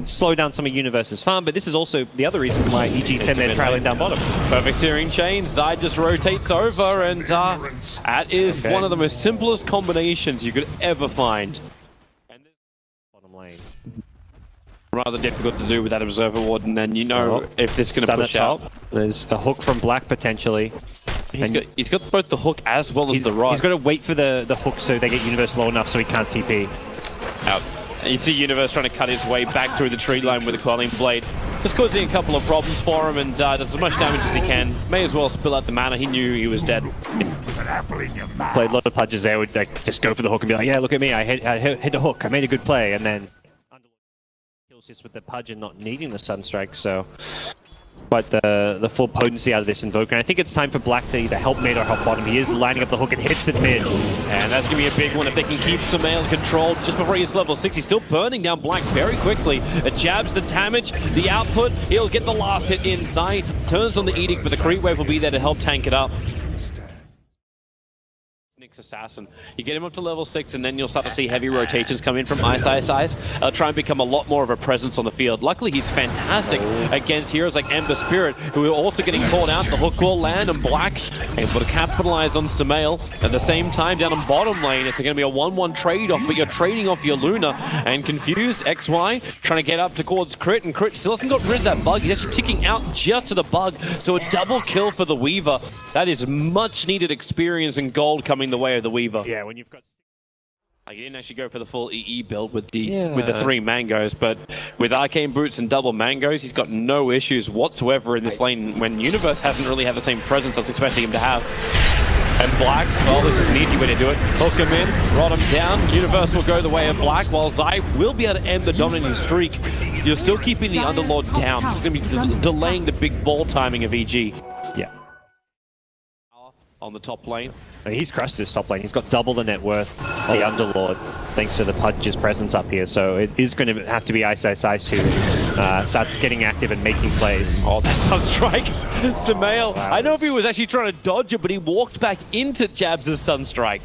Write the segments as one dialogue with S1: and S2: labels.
S1: slow down some of Universe's farm, but this is also the other reason why EG send their trailing down bottom.
S2: Perfect searing chain. Zai just rotates over, and that is one of the most simplest combinations you could ever find. And
S1: Bottom lane.
S2: Rather difficult to do with that Observer Ward, and then you know if this is going to push out.
S1: There's a hook from Black potentially.
S2: He's got both the hook as well as the rod.
S1: He's got to wait for the hook so they get Universe low enough so he can't TP.
S2: Out. And you see Universe trying to cut his way back through the tree line with a Quelling Blade. Just causing a couple of problems for him, and does as much damage as he can. May as well spill out the mana. He knew he was dead.
S1: Played a lot of Pudges there, would like, just go for the hook and be like, yeah, look at me, I hit the hook, I made a good play, and then kills just with the Pudge and not needing the Sunstrike, so quite the full potency out of this Invoker. And I think it's time for Black to either help mid or help bottom. He is lining up the hook and hits it mid.
S2: And that's going to be a big one if they can keep Sumail controlled just before he gets level 6. He's still burning down Black very quickly. It jabs the damage, the output. He'll get the last hit inside. Turns on the Edict, but the creep wave will be there to help tank it up. Nick's Assassin. You get him up to level 6 and then you'll start to see heavy rotations come in from Ice. Try and become a lot more of a presence on the field. Luckily he's fantastic against heroes like Ember Spirit, who are also getting called out. The hook will land, and Black able to capitalize on Sumail. At the same time, down on bottom lane, it's going to be a 1-1 trade-off, but you're trading off your Luna. And Confused, XY, trying to get up towards Crit, and Crit still hasn't got rid of that bug. He's actually ticking out just to the bug, so a double kill for the Weaver. That is much needed experience and gold coming the way of the Weaver.
S1: Yeah, when you've got...
S2: I didn't actually go for the full EE build with the 3 mangoes, but with Arcane Boots and double mangoes, he's got no issues whatsoever in this lane when Universe hasn't really had the same presence I was expecting him to have. And Black, well, this is an easy way to do it. Hook him in, rod him down. Universe will go the way of Black, while Zai will be able to end the dominating streak. You're still keeping the Underlord down. He's going to be delaying the big ball timing of EG.
S1: Yeah.
S2: On the top lane.
S1: He's crushed this top lane. He's got double the net worth, the Underlord, thanks to the Pudge's presence up here. So it is going to have to be Ice who starts getting active and making plays.
S2: Oh, that Sunstrike! Sumail! Wow. I know if he was actually trying to dodge it, but he walked back into Jabs' Sunstrike.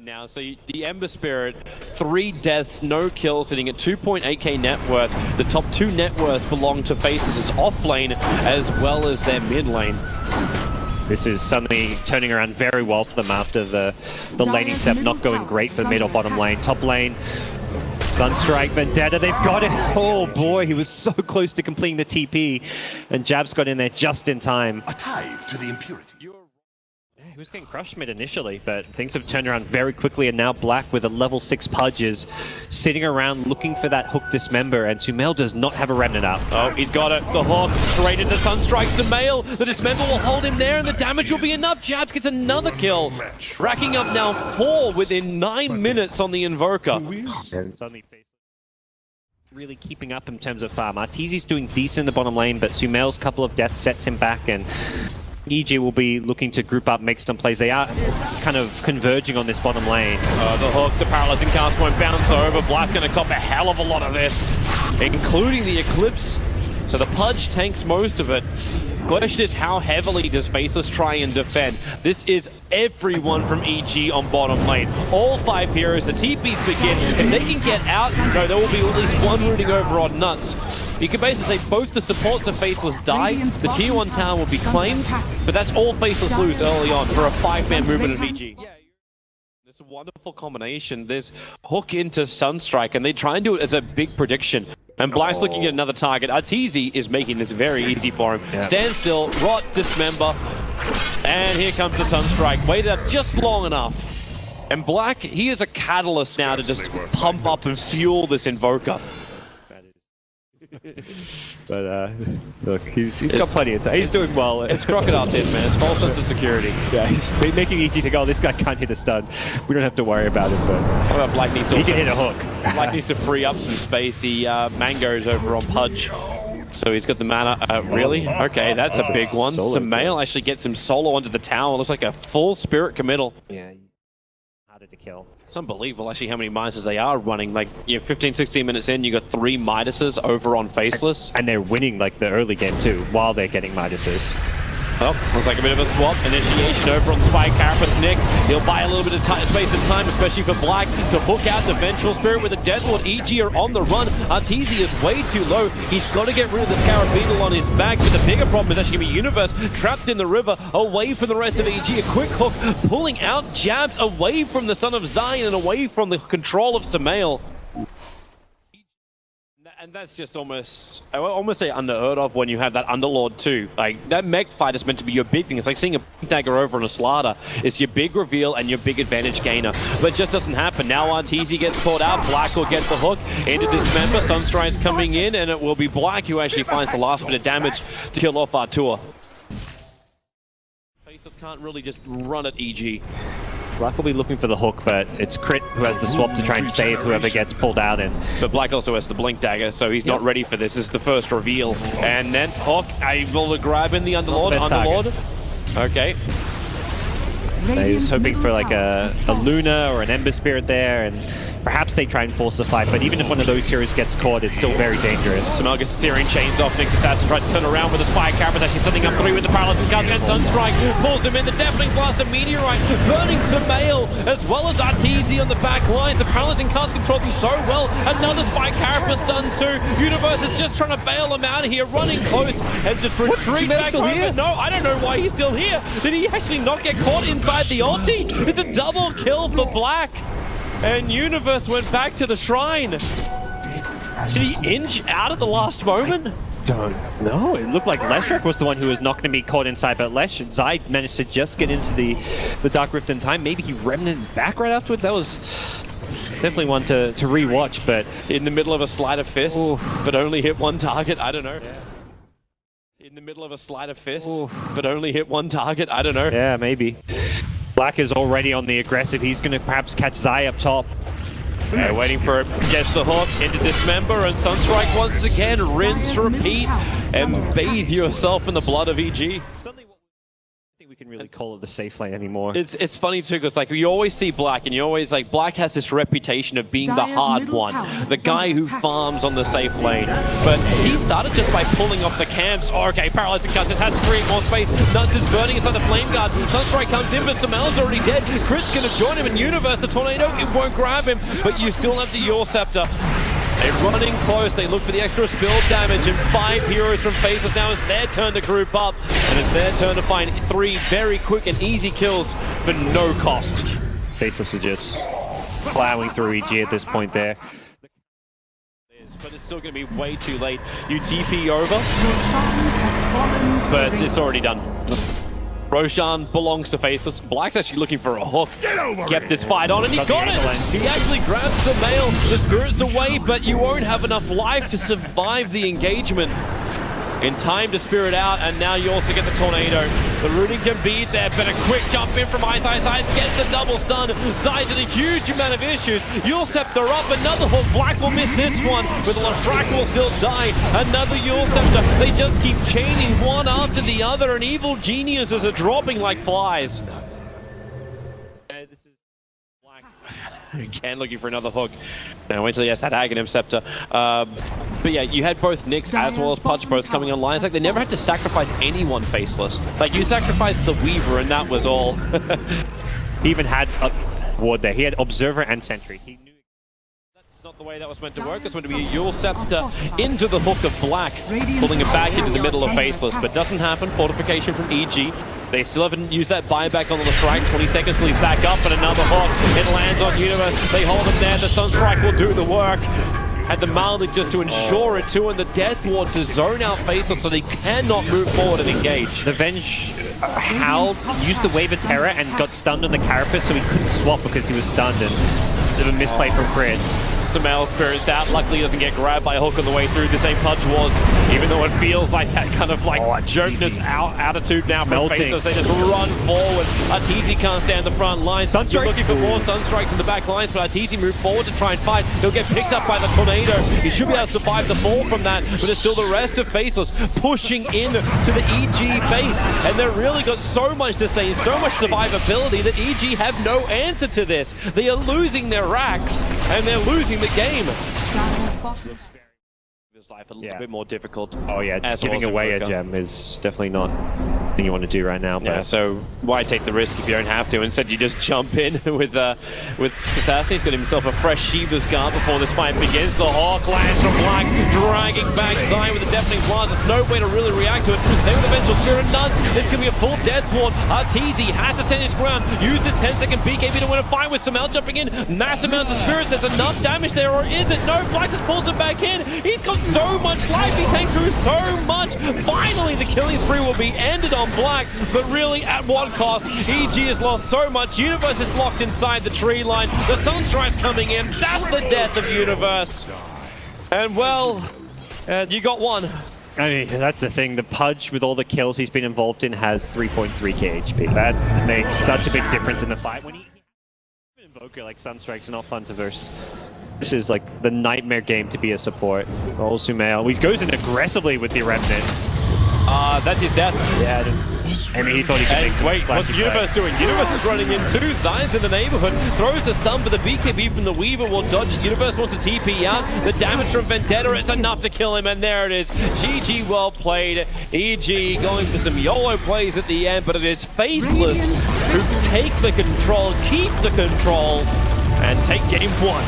S2: Now, so the Ember Spirit, 3 deaths, no kills, sitting at 2.8k net worth. The top 2 net worth belong to Faceless' off lane as well as their mid lane.
S1: This is suddenly turning around very well for them after the laning step not going great for the mid or bottom lane. Top lane, Sunstrike, Vendetta, they've got it! Oh boy, he was so close to completing the TP, and Jabs got in there just in time.
S3: A tithe to the impurity.
S1: He was getting crushed mid initially, but things have turned around very quickly, and now Black with a level 6 Pudge is sitting around looking for that hook Dismember, and Sumail does not have a Remnant up.
S2: Oh, he's got it. The hook straight into Sunstrike. Sumail, the Dismember will hold him there, and the damage will be enough. Jabs gets another kill, racking up now 4 within 9 minutes on the Invoker.
S1: And suddenly really keeping up in terms of farm. Arteezy's doing decent in the bottom lane, but Sumail's couple of deaths sets him back, and EG will be looking to group up, make some plays. They are kind of converging on this bottom lane.
S2: The hook, the paralyzing cast point, bounce over. Blast going to cop a hell of a lot of this, including the Eclipse. So the Pudge tanks most of it. Question is, how heavily does Faceless try and defend? This is everyone from EG on bottom lane. All 5 heroes, the TPs begin. If they can get out, no, there will be at least one rooting over on Nuts. You can basically say both the supports of Faceless die, the tier 1 tower will be claimed, but that's all Faceless lose early on for a 5-man movement of EG. It's a wonderful combination. There's hook into Sunstrike, and they try and do it as a big prediction. And Black's looking at another target. Arteezy is making this very easy for him. Yeah. Stand still, rot, Dismember, and here comes the Sunstrike. Waited up just long enough. And Black, he is a catalyst now to just pump up and fuel this Invoker.
S1: But look, he's got plenty of time. He's doing well.
S2: It's Crocodile Tits, man. It's false sense of security.
S1: Yeah, he's making EG think, oh, this guy can't hit a stun. We don't have to worry about it, but...
S2: How about Black needs to...
S1: He can hit a hook.
S2: Black needs to free up some space. He mangoes over on Pudge. So he's got the mana. Really? Okay, that's a big one. Sumail actually gets him solo onto the tower. Looks like a full spirit committal.
S1: Yeah. Harder to kill.
S2: It's unbelievable actually how many Midas they are running. Like, 15, 16 minutes in, you got 3 Midases over on Faceless.
S1: And they're winning like the early game too, while they're getting Midases.
S2: Oh, looks like a bit of a swap. Initiation over on Spike Carapace Nyx. He'll buy a little bit of space and time, especially for Black, to hook out the Vengeful Spirit with a Deathlord. EG are on the run. Arteezy is way too low. He's got to get rid of the Scarab Beetle on his back, but the bigger problem is actually going to be Universe trapped in the river, away from the rest of EG. A quick hook, pulling out jabs away from the Son of Zion and away from the control of Samael. And that's just almost, I would almost say unheard of when you have that Underlord too. Like, that mech fight is meant to be your big thing. It's like seeing a dagger over on a Slaughter. It's your big reveal and your big advantage gainer. But it just doesn't happen. Now Arteezy gets caught out. Black will get the hook into Dismember. Sunstrike's coming in, and it will be Black who actually finds the last bit of damage to kill off Artur. Faceless can't really just run at EG.
S1: Black will be looking for the hook, but it's Crit who has the swap to try and save whoever gets pulled out in.
S2: But Black also has the Blink Dagger, so he's not ready for this. This is the first reveal. And then Hawk able to grab in the Underlord. Okay.
S1: He's hoping for like a Luna or an Ember Spirit there, and perhaps they try and force a fight, but even if one of those heroes gets caught, it's still very dangerous.
S2: Samael gets Searing Chains off. Nyx Assassin tries to turn around with a Spike Carapace, actually setting up 3 with the Paralysis Gun, and Sunstrike pulls him in. The Deafening Blast, a Meteorite, burning Samael, as well as Arteezy on the back lines. The Paralyzing Cast controlled them so well. Another Spike Carapace done too. Universe is just trying to bail him out of here, running close, and just retreat back over. No, I don't know why he's still here. Did he actually not get caught inside the ulti? It's a double kill for Black. And Universe went back to the shrine. Did he inch out at the last moment?
S1: Don't know. It looked like Leshrac was the one who was not going to be caught inside, but Zai managed to just get into the Dark Rift in time. Maybe he remnanted back right afterwards. That was definitely one to re-watch, but
S2: in the middle of a Sleight of Fist, but only hit one target. I don't know. Yeah. In the middle of a Sleight of Fist, but only hit one target. I don't know.
S1: Yeah, maybe. Black is already on the aggressive. He's going to perhaps catch Zai up top.
S2: Yeah, waiting for it. Gets the hook into Dismember, and Sunstrike once again. Rinse, repeat, and bathe yourself in the blood of EG.
S1: I think we can really call it the safe lane anymore.
S2: It's funny too, because like you always see Black, and you always like Black has this reputation of being the hard one, the guy who farms on the safe lane. But he started just by pulling off the camps. Oh, okay, Paralyzing Cast has to create more space. Nuts is burning inside the Flame Guard. Sunstrike comes in, but Samael's already dead. Crit's gonna join him in Universe. The Tornado, it won't grab him, but you still have the Your Scepter. They're running close, they look for the extra spill damage, and 5 heroes from Faceless. Now it's their turn to group up, and it's their turn to find 3 very quick and easy kills for no cost.
S1: Faceless are just plowing through EG at this point there.
S2: But it's still going to be way too late. You TP over, but it's already done. Roshan belongs to Faceless. Black's actually looking for a hook. Kept this fight on, and he got it! He actually grabs Samael. The Spirit's away, but you won't have enough life to survive the engagement. In time to Spirit out, and now you also get the Tornado. The rooting can be there, but a quick jump in from Ice gets the double stun. Zai's in a huge amount of issues. Yule Scepter up, another hook. Black will miss this one, but Leshrac will still die. Another Yule Scepter. They just keep chaining one after the other, and evil geniuses are dropping like flies. This is Black again looking for another hook. Now wait till he has that Aghanim Scepter. But yeah, you had both Nyx as well as Pudge both coming online. It's like they never had to sacrifice anyone Faceless. Like, you sacrificed the Weaver and that was all.
S1: He even had a ward there. He had Observer and Sentry. He knew
S2: that's not the way that was meant to work. It's meant to be a Yule Scepter into the hook of Black, pulling it back into the middle of Faceless, but doesn't happen. Fortification from EG. They still haven't used that buyback on the strike. 20 seconds till he's back up, and another hook. It lands on Universe. They hold him there. The Sunstrike will do the work. Had the Malding just to ensure it too, and the Death Ward to zone out Faceless so they cannot move forward and engage.
S1: The Venge howled, used the Wave of Terror, and got stunned on the Carapace, so he couldn't swap because he was stunned, and a bit of a misplay from Crit.
S2: Samael Spirit's out. Luckily he doesn't get grabbed by a hook on the way through. This ain't Pudge was, even though it feels like that kind of like jokeness attitude now from Faceless. They just run forward. Arteezy can't stand the front line. You're looking for more Sunstrikes in the back lines, but Arteezy moved forward to try and fight. He'll get picked up by the Tornado. He should be able to survive the fall from that, but it's still the rest of Faceless pushing in to the EG base, and they've really got so much to say, so much survivability that EG have no answer to this. They are losing their racks, and they're losing the game. his life a little bit more difficult.
S1: Oh yeah,
S2: as
S1: giving
S2: well as
S1: away a
S2: Invoker.
S1: gem is definitely not thing you want to do right now. But
S2: Yeah, so why take the risk if you don't have to? Instead, you just jump in with Assassin. He's got himself a fresh Shiva's guard before this fight begins. The Hawk lands from Black, dragging back Zion with a deafening blast. There's no way to really react to it. Same with the Vengeful Spirit Nuns. This can be a full death ward. Arteezy has to stand his ground. Use the 10-second BKB to win a fight with Samel jumping in. Massive amounts of spirits. There's enough damage there, or is it? No, Black just pulls him back in. He's got so much life. He takes through so much. Finally, the killing spree will be ended on Black, but really at what cost? EG has lost so much. Universe is locked inside the tree line. The Sunstrike's coming in. That's the death of Universe. And well, you got one.
S1: I mean, that's the thing. The Pudge, with all the kills he's been involved in, has 3.3k HP. That makes such a big difference in the fight. When he Invoker like Sunstrike's not fun to verse. This is like the nightmare game to be a support. Rolls Sumail. He goes in aggressively with the Remnant.
S2: That's his death.
S1: Yeah, I mean, he thought he could make some
S2: wait, what's Universe doing? Universe is running in too. Zion's in the neighborhood. Throws the stun, but the BKB from the Weaver will dodge it. Universe wants to TP out. The damage from Vendetta, it's enough to kill him, and there it is. GG, well played. EG going for some YOLO plays at the end, but it is Faceless who take the control, keep the control, and take game one.